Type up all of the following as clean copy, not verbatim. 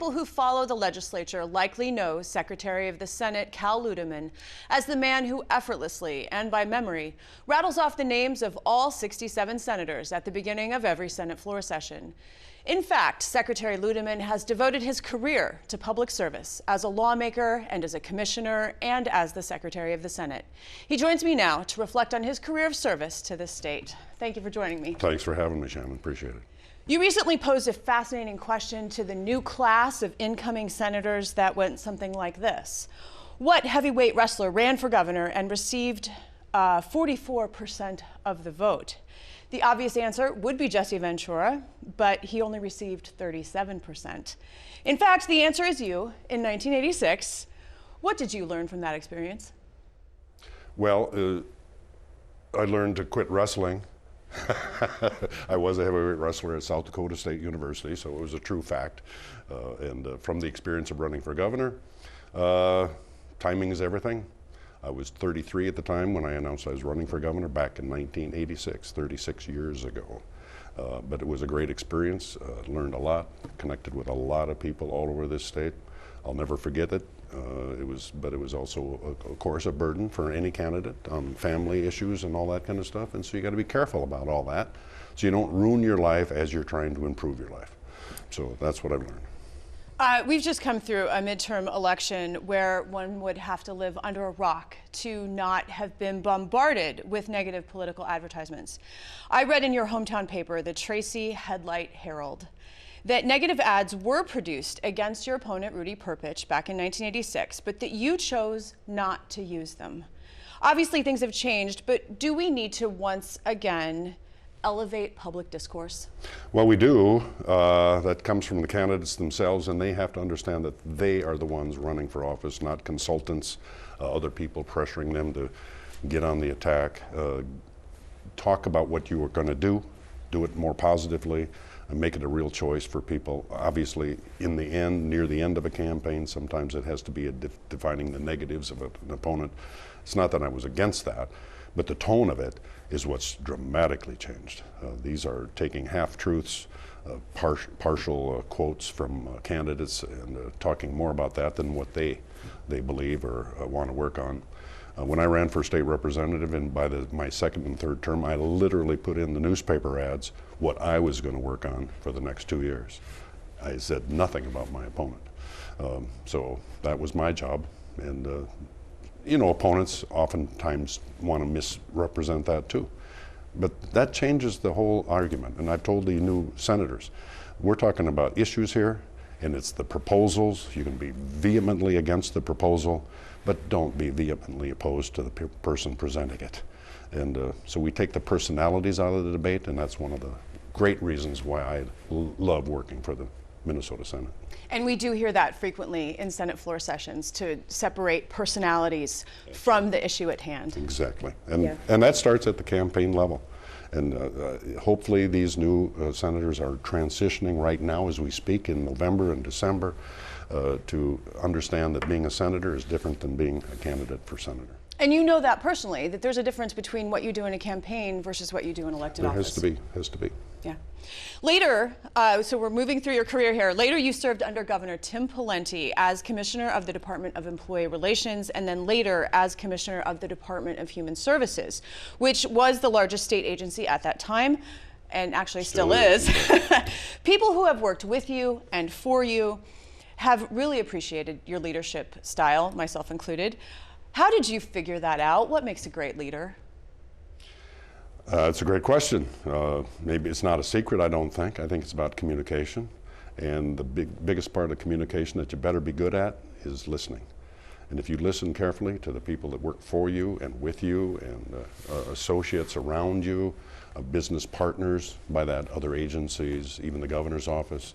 people who follow the legislature likely know Secretary of the Senate Cal Ludeman as the man who effortlessly and by memory rattles off the names of all 67 senators at the beginning of every Senate floor session. In fact, Secretary Ludeman has devoted his career to public service as a lawmaker and as a commissioner and as the Secretary of the Senate. He joins me now to reflect on his career of service to this state. Thank you for joining me. Thanks for having me, Shannon. Appreciate it. You recently posed a fascinating question to the new class of incoming senators that went something like this. What heavyweight wrestler ran for governor and received 44% of the vote? The obvious answer would be Jesse Ventura, but he only received 37%. In fact, the answer is you in 1986. What did you learn from that experience? Well, I learned to quit wrestling. I was a heavyweight wrestler at South Dakota State University, so it was a true fact. And from the experience of running for governor, timing is everything. I was 33 at the time when I announced I was running for governor back in 1986, 36 years ago. But it was a great experience, learned a lot, connected with a lot of people all over this state. I'll never forget it. But it was also, of course, a burden for any candidate on family issues and all that kind of stuff. And so you got to be careful about all that so you don't ruin your life as you're trying to improve your life. So that's what I've learned. We've just come through a midterm election where one would have to live under a rock to not have been bombarded with negative political advertisements. I read in your hometown paper, the Tracy Headlight Herald, that negative ads were produced against your opponent, Rudy Perpich, back in 1986, but that you chose not to use them. Obviously, things have changed, but do we need to once again elevate public discourse? Well, we do. That comes from the candidates themselves, and they have to understand that they are the ones running for office, not consultants, other people pressuring them to get on the attack. Talk about what you are going to do it more positively, and make it a real choice for people. Obviously, in the end, near the end of a campaign, sometimes it has to be defining the negatives of an opponent. It's not that I was against that, but the tone of it is what's dramatically changed. These are taking half-truths, partial quotes from candidates, and talking more about that than what they believe or want to work on. When I ran for state representative, and by my second and third term, I literally put in the newspaper ads what I was going to work on for the next 2 years. I said nothing about my opponent. So that was my job. And you know, opponents oftentimes want to misrepresent that too. But that changes the whole argument. And I've told the new senators, we're talking about issues here, and it's the proposals. You can be vehemently against the proposal, but don't be vehemently opposed to the person presenting it. And so we take the personalities out of the debate, and that's one of the great reasons why I love working for the Minnesota Senate. And we do hear that frequently in Senate floor sessions, to separate personalities from the issue at hand. Exactly. And that starts at the campaign level. And hopefully these new senators are transitioning right now as we speak in November and December to understand that being a senator is different than being a candidate for senator. And you know that personally, that there's a difference between what you do in a campaign versus what you do in elected office. Has to be. Yeah. Later, so we're moving through your career here. Later, you served under Governor Tim Pawlenty as Commissioner of the Department of Employee Relations, and then later as Commissioner of the Department of Human Services, which was the largest state agency at that time, and actually still is. People who have worked with you and for you have really appreciated your leadership style, myself included. How did you figure that out? What makes a great leader? It's a great question. Maybe it's not a secret, I don't think. I think it's about communication. And the biggest part of communication that you better be good at is listening. And if you listen carefully to the people that work for you and with you and associates around you, business partners, by that other agencies, even the governor's office,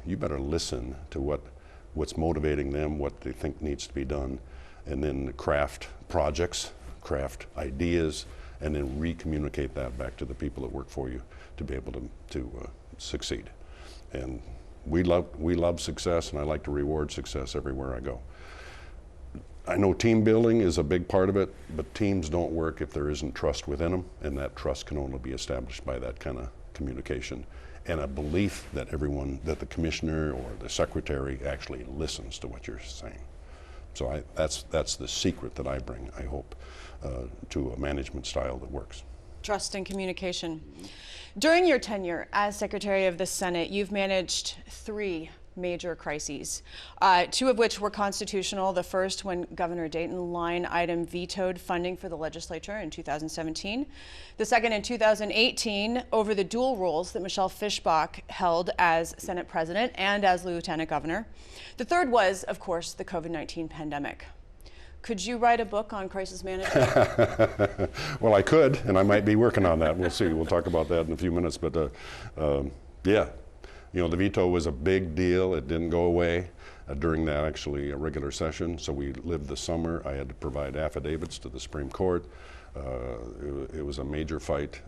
you better listen to what's motivating them, what they think needs to be done, and then craft projects, craft ideas, and then re-communicate that back to the people that work for you to be able to succeed. And we love success, and I like to reward success everywhere I go. I know team building is a big part of it, but teams don't work if there isn't trust within them, and that trust can only be established by that kind of communication and a belief that that the commissioner or the secretary actually listens to what you're saying. So that's the secret that I bring, I hope, to a management style that works. Trust and communication. During your tenure as Secretary of the Senate, you've managed 3 major crises, 2 of which were constitutional. The first, when Governor Dayton line item vetoed funding for the legislature in 2017. The second in 2018 over the dual roles that Michelle Fischbach held as Senate President and as Lieutenant Governor. The third was, of course, the COVID-19 pandemic. Could you write a book on crisis management? Well, I could, and I might be working on that. We'll see. We'll talk about that in a few minutes. But yeah, you know, the veto was a big deal. It didn't go away during that actually regular session. So we lived the summer. I had to provide affidavits to the Supreme Court. It was a major fight.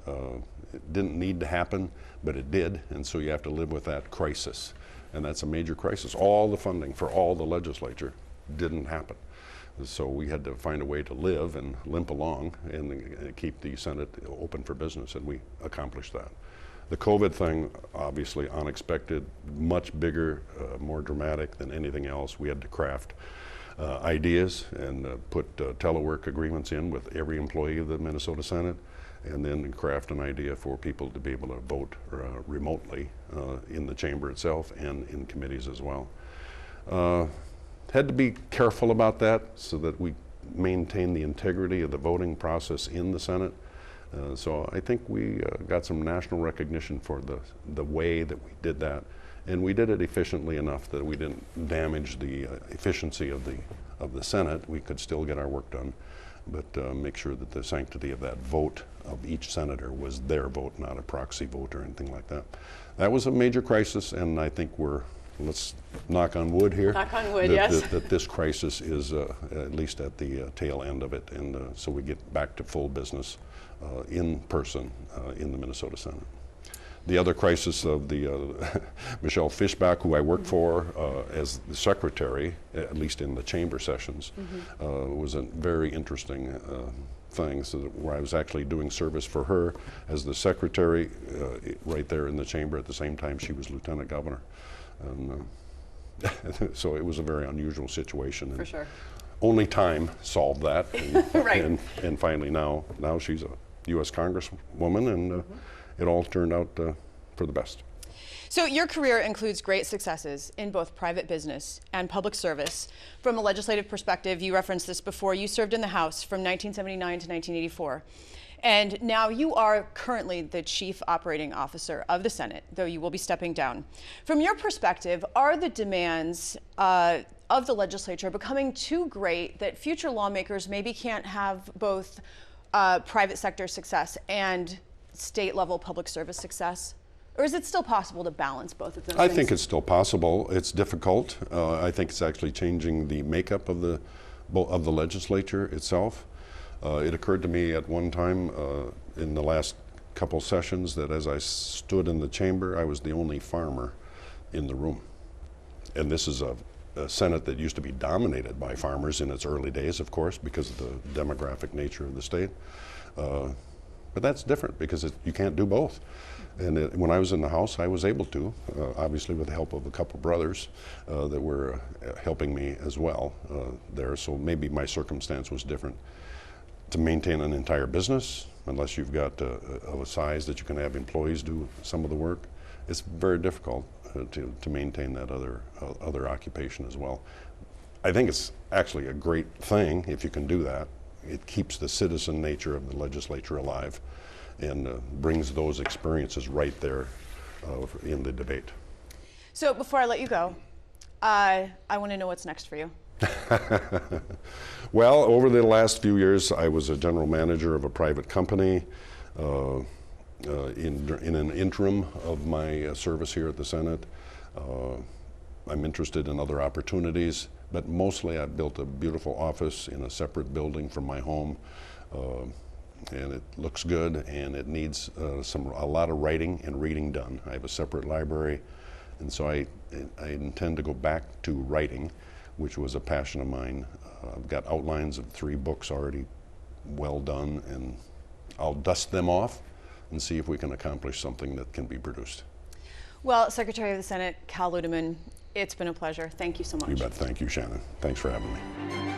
It didn't need to happen, but it did. And so you have to live with that crisis. And that's a major crisis. All the funding for all the legislature didn't happen. So we had to find a way to live and limp along and keep the Senate open for business, and we accomplished that. The COVID thing, obviously unexpected, much bigger, more dramatic than anything else. We had to craft ideas and put telework agreements in with every employee of the Minnesota Senate, and then craft an idea for people to be able to vote remotely in the chamber itself and in committees as well. Had to be careful about that so that we maintain the integrity of the voting process in the Senate. So I think we got some national recognition for the way that we did that, and we did it efficiently enough that we didn't damage the efficiency of the Senate. We could still get our work done, but make sure that the sanctity of that vote of each senator was their vote, not a proxy vote or anything like that. That was a major crisis, and I think let's knock on wood here. Knock on wood, yes. That this crisis is at least at the tail end of it, and so we get back to full business in person in the Minnesota Senate. The other crisis of the Michelle Fischbach, who I worked for as the secretary, at least in the chamber sessions, was a very interesting thing, so where I was actually doing service for her as the secretary right there in the chamber at the same time she was lieutenant governor. And so it was a very unusual situation. For sure. Only time solved that. And, right. And finally now she's a U.S. Congresswoman, and it all turned out for the best. So your career includes great successes in both private business and public service. From a legislative perspective, you referenced this before, you served in the House from 1979 to 1984. And now you are currently the Chief Operating Officer of the Senate, though you will be stepping down. From your perspective, are the demands of the legislature becoming too great that future lawmakers maybe can't have both private sector success and state-level public service success? Or is it still possible to balance both of those things? I think it's still possible. It's difficult. I think it's actually changing the makeup of the legislature itself. It occurred to me at one time in the last couple sessions that as I stood in the chamber, I was the only farmer in the room. And this is a Senate that used to be dominated by farmers in its early days, of course, because of the demographic nature of the state. But that's different because you can't do both. And when I was in the House, I was able to, obviously with the help of a couple brothers that were helping me as well there. So maybe my circumstance was different. To maintain an entire business, unless you've got of a size that you can have employees do some of the work, it's very difficult to maintain that other occupation as well. I think it's actually a great thing if you can do that. It keeps the citizen nature of the legislature alive and brings those experiences right there in the debate. So before I let you go, I want to know what's next for you. Well, over the last few years, I was a general manager of a private company in an interim of my service here at the Senate. I'm interested in other opportunities, but mostly I've built a beautiful office in a separate building from my home, and it looks good, and it needs a lot of writing and reading done. I have a separate library, and so I intend to go back to writing, which was a passion of mine. I've got outlines of 3 books already well done, and I'll dust them off and see if we can accomplish something that can be produced. Well, Secretary of the Senate Cal Ludeman, it's been a pleasure. Thank you so much. You bet. Thank you, Shannon. Thanks for having me.